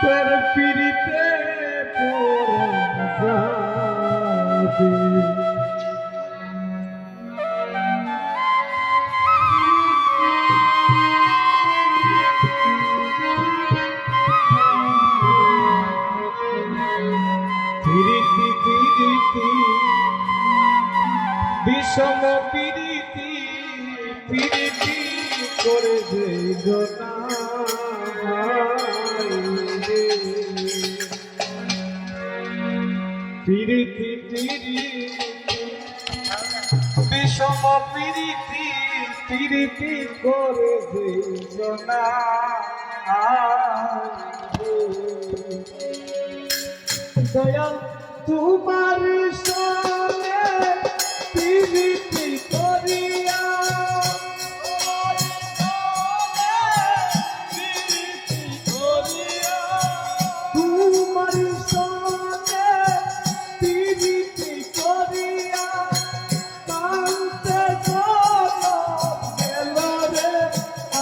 তোর পিড়িতে পড়া পিড়িতি পিড়িতি বিষম পিড়িতি পিড়িতি করে যে জনা পিড়িতি পিড়িতি বিষম পিড়িতি পিড়িতি করে যে জনা দয়াল তোমার সঙ্গে পিড়িতি করিয়া তোমার সঙ্গে পিড়িতি করিয়া কান্তে গেল রে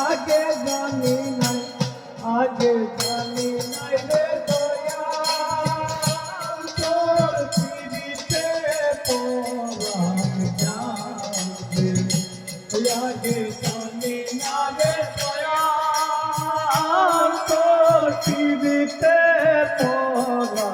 আগে জানি নাই রে আগে জানি না রে দয়াল তোর পিড়িতে পড়া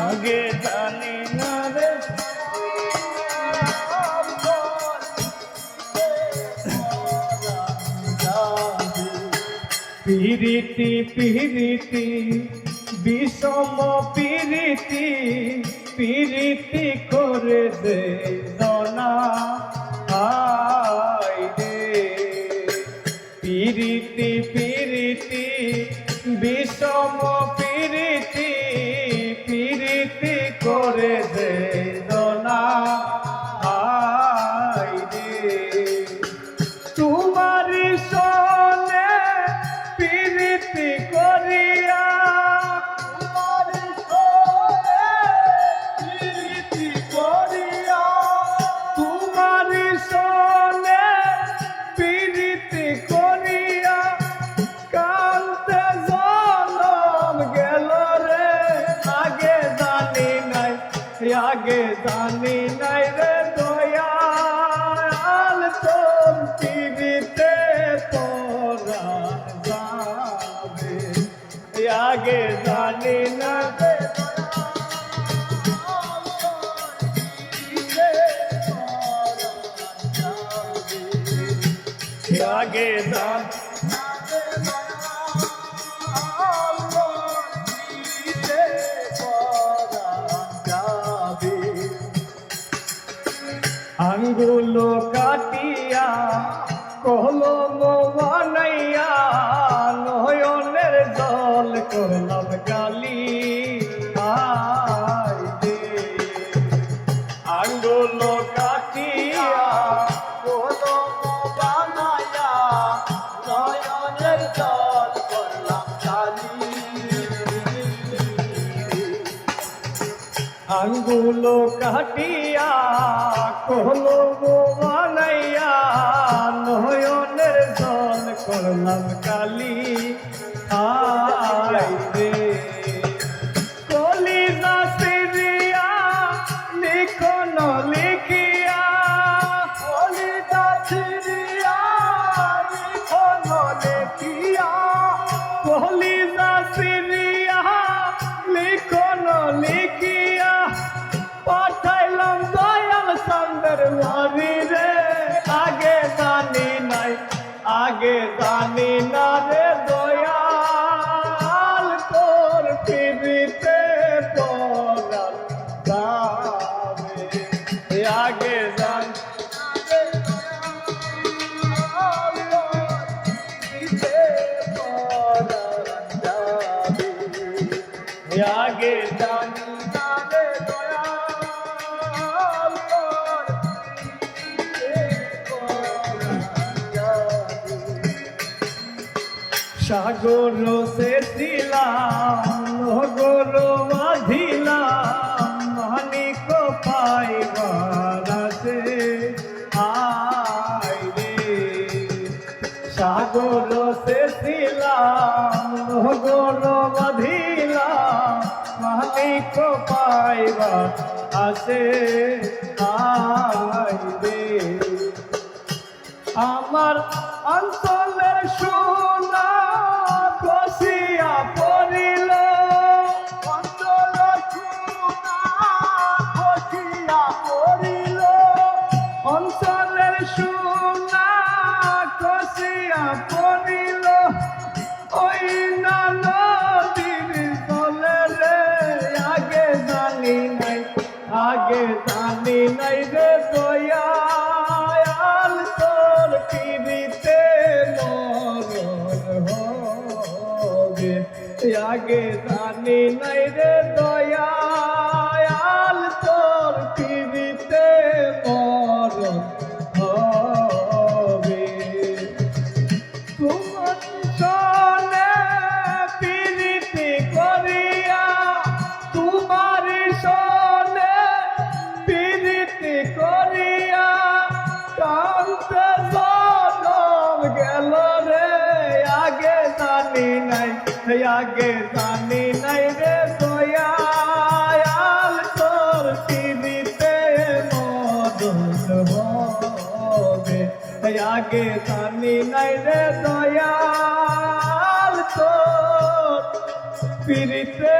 আগে জানি না রে পিড়িতি পিড়িতি বিষম পিড়িতি পিড়িতি করে দে জনা আয় রে পিড়িতি পিড়িতি বিষম পিড়িতি পিড়িতি করে দে জনা আয় রে তোমার সনে পিড়িতি করিয়া তোমার সনে পিড়িতি করিয়া তোমার সনে পিড়িতি করিয়া কান্তে জনম গেল রে আগে জানি নাই রে দয়াল তোর পিড়িতে পড়া যাবে আগে জানি না রে আগে জান আঙ্গুলো কাটিয়া কলম বানাইয়া নয়নের জল করলাম গালি আঙ্গুলো কাটিয়া কলম বানাইয়া নয়নের জল করলাম গালি আঙ্গুলো কাটিয়া কলম বানাইয়া নয়নের জল করলাম কালি আয় রে কলিজা সিরিয়া লিখন লিখিয়া কলিজা সিরিয়া লিখন লিখিয়া কলিজা সিরিয়া লিখন লিখিয়া পাঠাইলাম দয়াল সন্দের বাড়ি রে আগে জানি না রে দয়াল তোর পিড়িতে পড়া যাবে আগে জানি পিড়িতে পড়া আগে জানি না রে দয়াল তোর সাগর সেছিলাম নগর বাঁধিলাম মানিক পাইবার আছে আয় রে সাগর সেছিলাম নগর বাঁধিলাম মানিক পাইবার আছে আয় রে আমার অঞ্চলের সোনা খসিয়া পড়িল অঞ্চলের সোনা খসিয়া পড়িল অঞ্চলের সোনা খসিয়া পড়িল ওই না নদীর তলে রে আগে জানি নাই রে দয়াল তোর পিড়িতে মরণ হবে আগে জানি নাই রে দয়াল তোর পিড়িতে মরণ হবে তোমার সনে পিড়িতে করিয়া তোমার সনে পিড়িতে করিয়া কান্তে জনম গেল রে আগে জানি নাই রে দয়াল তোর পিড়িতে মরণ হবে আগে জানি নাই রে দয়াল তোর পিড়িতে